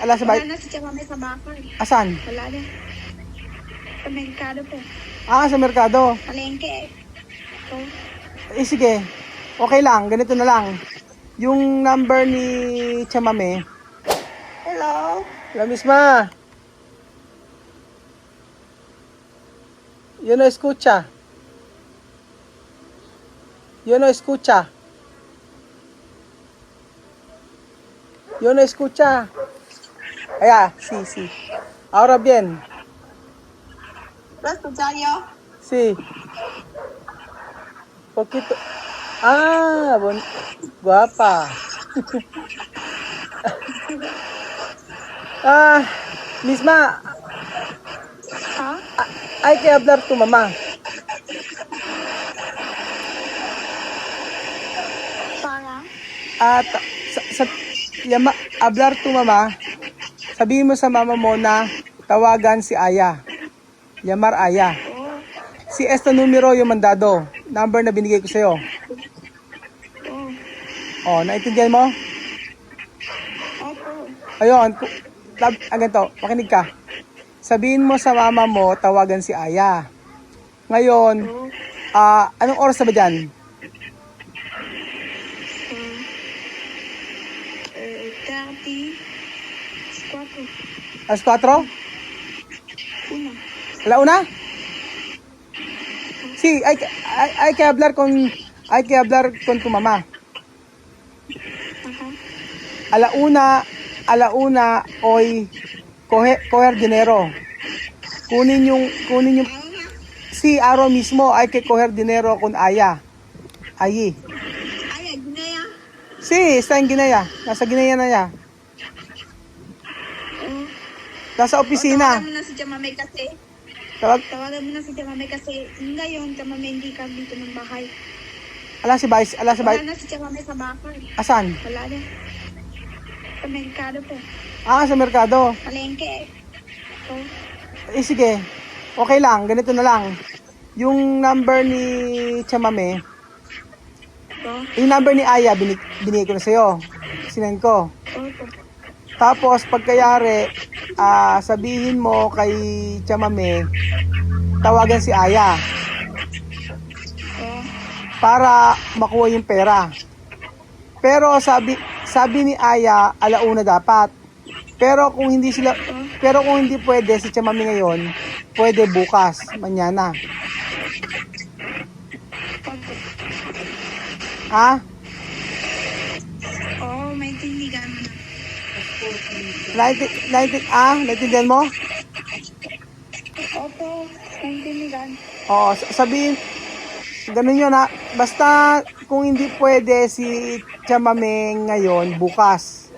Ala sa Wala bahay. na si Chama may sa bakal. Asan? Wala na. Sa merkado po. Ah, sa merkado. Palengke. So, Sige. Okay lang, ganito na lang. Yung number ni Chamame. hello? La misma. Yo no escucha. Yo no escucha. Yo no escucha. Allá, sí, sí. Ahora bien. ¿Lo escuchario? Sí. Poquito. Ah, guapa. Ah, misma, Ha? hay que hablar tu mamá. Para? At hablar tu mama, sabihin mo sa mama mo na tawagan si Aya. Llamar Aya. Oh. Si este numero yung mandado. Number na binigay ko sa'yo. Oh. Oh, naintindihan mo? Opo. Ayun, ganito, makinig ka. Sabihin mo sa mama mo, tawagan si Aya. Ngayon, Oh. anong oras na ba dyan? 30. 4. Alas 4? Una. ¿La una? Sí, hay que hablar con tu mamá. Ajá. A la una hoy coger dinero. Kunin yung sí, araw mismo hay que coger dinero con Aya. Allí. Ay, Ginea. Sí, está en Guinea. Nasa Guinea na niya. Oh. Nasa opisina. Tawagan mo na si Chamame kasi. Tawagan mo na si Chamame kasi ngayon, Chamame hindi ka dito ng bahay. Ala si Vice. Wala na si Chamame sa bakal. Asan? Wala na. Sa merkado po. Ah, sa merkado. Palengke. Oh. Sige. Okay lang, ganito na lang. Yung number ni Chamame, Oh. yung number ni Aya, binigay ko na sa'yo. Sinend ko. Opo. Tapos, pagkayari, sabihin mo kay Chamame, tawagan si Aya Oh. para makuha yung pera. Pero sabi ni Aya, alauna dapat. Pero kung hindi pwede si Chamame ngayon, pwede bukas, mañana. Opo. Ha? Oh, may tindigan mo na. Naintindihan mo? Opo, may tindigan. Oo, sabihin, ganun yun ha. Basta kung hindi pwede si Chamame ngayon, bukas.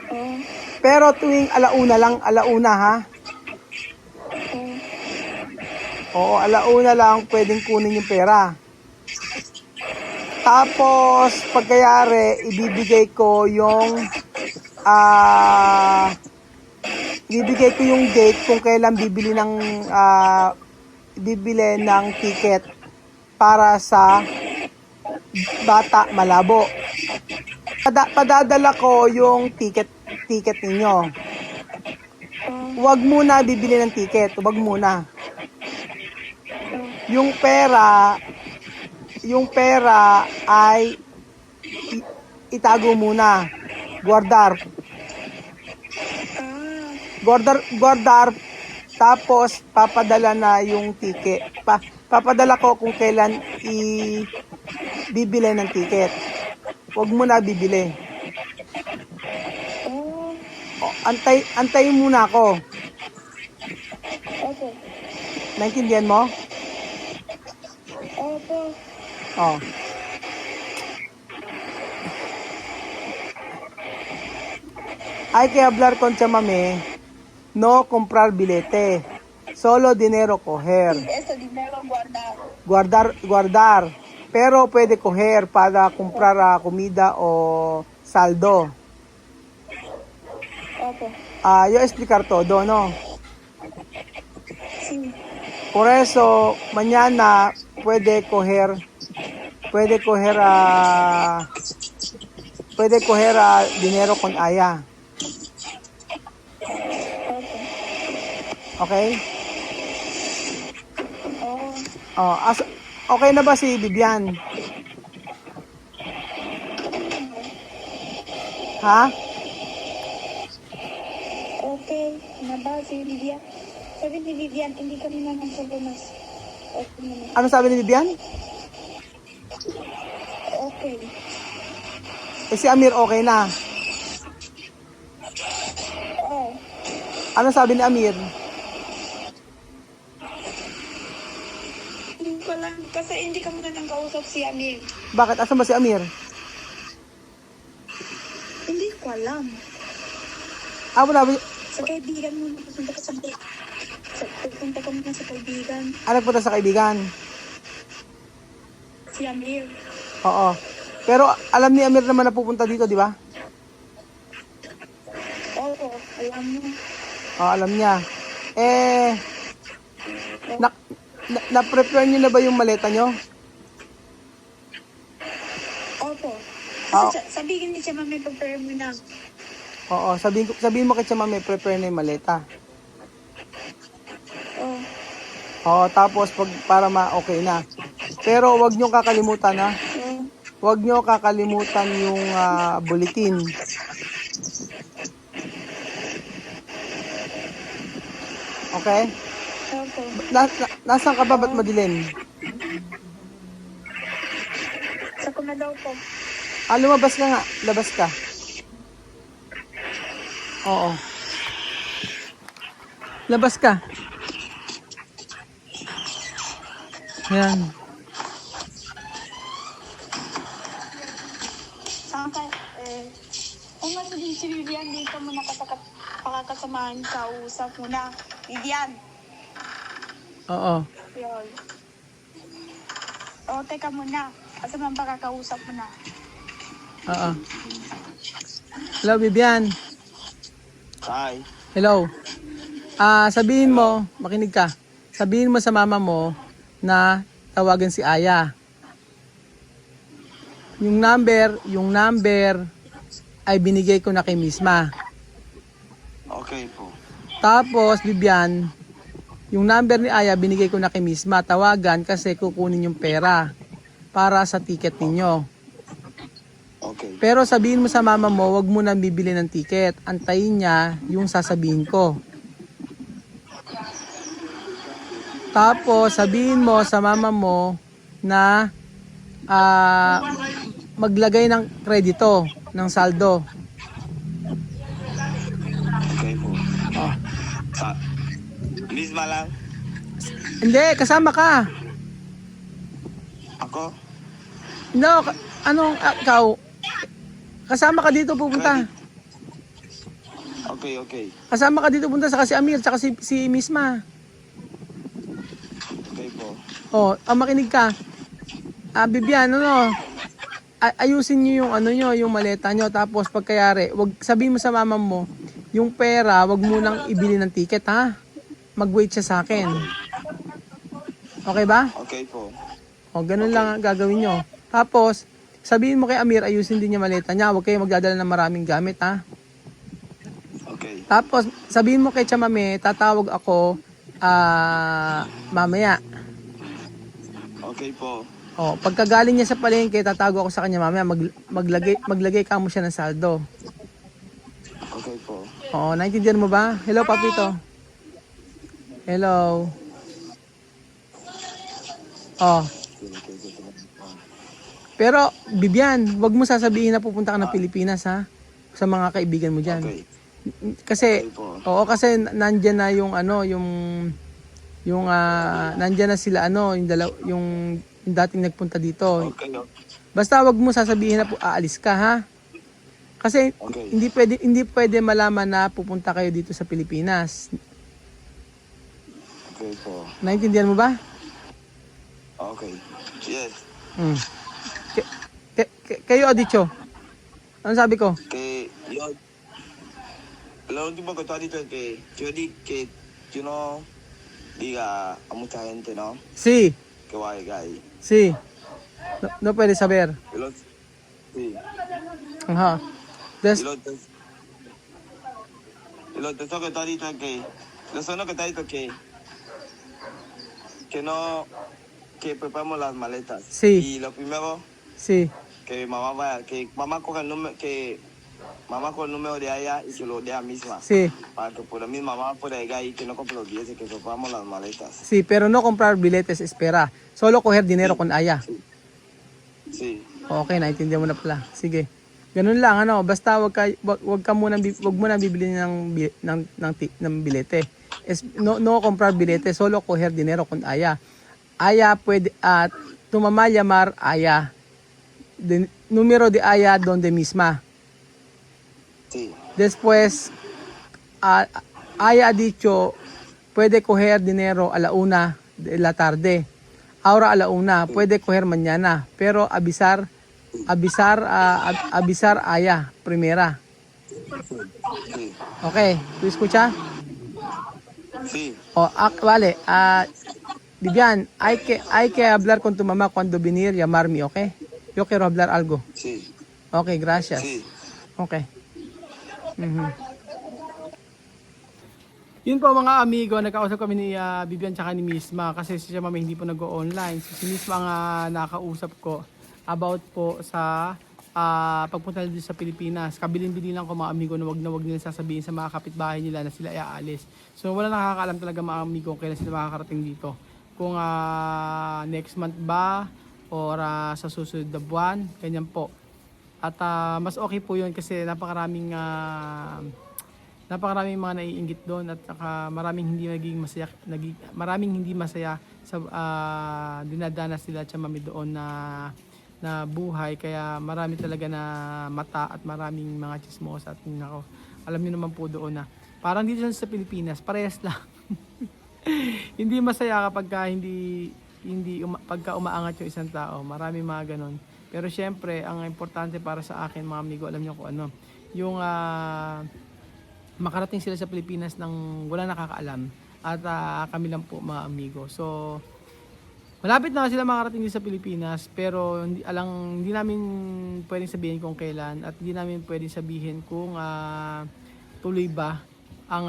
Oh. Pero tuwing alauna ha. Oh. Oo, alauna lang pwedeng kunin yung pera. Tapos, pagkayari, ibibigay ko yung date kung kailan bibili ng ticket para sa Bata Malabo. Padadala ko yung ticket ninyo. Huwag muna bibili ng ticket, huwag muna. Yung pera ay itago muna. Guardar, tapos papadala na yung ticket. Papadala ko kung kailan bibili ng ticket. Huwag mo na bibili. Antay muna ako. Opo. Naintindihan mo? Opo. Oh. Hay que hablar con Chamame, no comprar billete, solo dinero coger. Y ese dinero guardado. Guardar. Pero pwede coger para comprar comida o saldo. Opo. Yo explicar todo, ¿no? Sí. Por eso, mañana puede coger dinero con Aya. Okay? Oo. Oh, okay na ba si Vivian? Ha? Okay. Na ba si Vivian? Sabi ni Vivian, hindi kami naman problemas. Okay naman. Ano sabi ni Vivian? Okay. Eh si Amir okay na. Oo. Ano sabi ni Amir? Hindi ko lang. Kasi hindi kami na nang kausap si Amir. Bakit? Asan ba si Amir? Hindi ko alam. Ah, wala ba? Sa kaibigan mo, pupunta ka pupunta ka muna sa kaibigan. Ah, nagpunta sa kaibigan. Si Amir. Oo. Pero alam ni Amir naman na pupunta dito, di ba? Oo, alam mo. Oo, alam niya. Eh, na-prepare niyo na ba yung maleta niyo? Opo. Oo. Sabihin ni siya, mami, prepare mo na. Oo, sabihin mo kay Chama may prepare na yung maleta. Oo. Oo, tapos para ma-okay na. Pero wag niyo kakalimutan ha. Oo. Wag niyo kakalimutan yung bulletin. Okay? Opo. Nasaan ka ba? Ba't madilim? Sa ko na daw po. Ah, lumabas ka nga. Labas ka. Oo. Labas ka. Yan. Saan ka? Kung nga din si Vivian, dito mo na pakakasamahan ka, usap mo na. Vivian. Oo. Yun. O, teka muna. Kasi man pakakausap mo na. Oo. Hello, Bibian. Hi. Hello. Sabihin mo, makinig ka. Sabihin mo sa mama mo na tawagan si Aya. Yung number ay binigay ko na kay Misma. Okay po. Tapos, Bibian, yung number ni Aya binigay ko na kay Misma. Tawagan kasi kukunin yung pera para sa ticket ninyo. Okay. Pero sabihin mo sa mama mo, wag mo na bibili ng ticket. Antayin niya yung sasabihin ko. Tapos, sabihin mo sa mama mo na maglagay ng kredito, ng saldo. Okay po. Oh. Sa Misma lang? Hindi, kasama ka. Ako? No, ikaw? Kasama ka dito pupunta. Okay, okay. Kasama ka dito pupunta sa si Amir, tsaka si Misma. Okay po. Oh, makinig ka. Bibian, ayusin niyo yung yung maleta niyo, tapos pagkayari, wag sabihin mo sa mama mo, yung pera, wag mo nang ibili ng ticket, ha? Mag-wait siya sa akin. Okay ba? Okay po. O, ganun lang ang gagawin nyo. Tapos, sabihin mo kay Amir, ayusin din niya maleta niya. Huwag kayo magdadala ng maraming gamit, ha? Okay. Tapos, sabihin mo kay Chamame, tatawag ako mamaya. Okay po. O, pagkagaling niya sa palengke, tatago ako sa kanya mamaya. Maglagay ka mo siya ng saldo. Okay po. Oo, naintindihan mo ba? Hello, Papito. Hello. Oh. Pero, Bibian, wag mo sasabihin na pupunta ka ng Pilipinas, ha? Sa mga kaibigan mo dyan. Okay. Kasi, Okay po. oo, kasi nandyan na yung nandyan na sila, yung dating nagpunta dito. Okay. Basta wag mo sasabihin na aalis ka, ha? Kasi, Okay. hindi pwede malaman na pupunta kayo dito sa Pilipinas. Okay po. Naintindihan mo ba? Okay. Yes. Hmm. Kayo, Adicho. Ano sabi ko? Que lo último que tú has dicho es que yo di que yo no diga a mucha gente, ¿no? Si. Que va a llegar ahí. Si. No puede saber. Sí. Ajá. Y lo tercero que tú has dicho es que lo solo que te ha dicho que no, que preparamos las maletas. Sí. Y lo primero, Sí. que mamá vaya, que mamá coja el número, que mamá con el número de allá y se lo dé a misma. Sí. Para que por la misma mamá pueda llegar y que no compre los billetes, que preparamos las maletas. Sí, pero no comprar billetes, espera. Solo coger dinero con Aya. Sí. Okay, naintindihan mo na pala. Sige. Ganun lang ano, basta wag ka muna wag mo na bibili ng bilete. No comprar bilete, solo coger dinero con Aya. Aya puede at tu mamá llamar Aya. Número de Aya donde misma. Sí. Después Aya ha dicho puede coger dinero a la 1 de la tarde. Ahora a la 1, puede coger mañana, pero avisar Aya primera. Sí. Okay, ¿tú escucha? Sí. Vale, Vivian, hay que hablar con tu mamá cuando venir llamarme, ¿okay? Yo quiero hablar algo. Sí. Okay, gracias. Sí. Okay. Yun po mga amigo, nagkausap kami ni Vivian tsaka ni Misma kasi si Siya Mami hindi po nag-online. So, si Misma ang nakausap ko about po sa pagpunta nila sa Pilipinas. Kabilin-bilin lang ko mga amigo na wag nila sasabihin sa mga kapitbahay nila na sila ay aalis. So wala nakakaalam talaga mga amigo kailan sila makakarating dito. Kung next month ba or sa susunod na buwan, ganyan po. At mas okay po yun kasi napakaraming mga naiinggit doon at saka maraming hindi masaya sa dinadanas nila at Mami doon na buhay, kaya marami talaga na mata at maraming mga chismos at nako, alam niyo naman po doon na parang dito sa Pilipinas parehas lang. Hindi masaya kapag pagka umaangat yung isang tao, marami mga ganon. Pero syempre ang importante para sa akin mga amigo, alam niyo kung ano, yung makarating sila sa Pilipinas nang wala nakakaalam at kami lang po mga amigo. So malapit na sila makarating din sa Pilipinas pero hindi namin pwedeng sabihin kung kailan at hindi namin pwedeng sabihin kung tuloy ba ang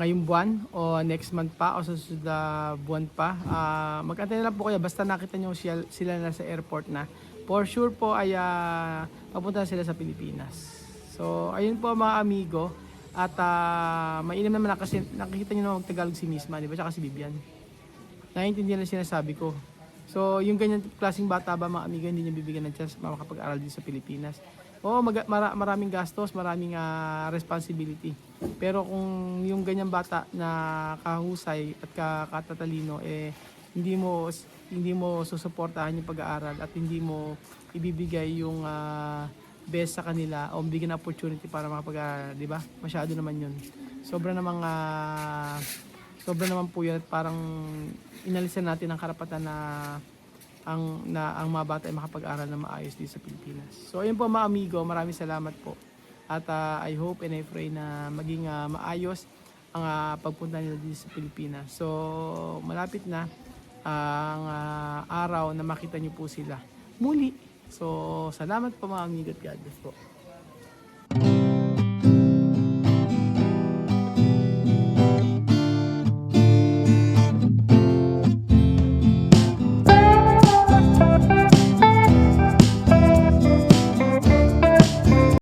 ngayong buwan o next month pa o sa susunod na buwan pa. Mag-antay na lang po kayo basta nakita nyo sila na sa airport na. For sure po ay papunta sila sa Pilipinas. So, ayun po mga amigo. At mainam naman na kasi nakikita nyo na mag-Tagalog si Misma, di ba? Tsaka si Vivian. Naiintindihan na sinasabi ko. So, yung ganyan klaseng bata ba mga amigo, hindi nyo bibigyan ng chance makapag-aral dito sa Pilipinas. Oo, maraming gastos, maraming responsibility. Pero kung yung ganyan bata na kahusay at katatalino, hindi mo susuportahan yung pag-aaral at hindi mo ibibigay yung best sa kanila o bigyan ng opportunity para makapag-aaral, di ba? Masyado naman yun. Sobra naman po yun at parang inalisan natin ang karapatan na ang mga bata ay makapag-aral na maayos dito sa Pilipinas. So ayun po mga amigo, maraming salamat po. At I hope and I pray na maging maayos ang pagpunta nila dito sa Pilipinas. So malapit na ang araw na makita niyo po sila muli. So salamat po mga amigo at God bless po.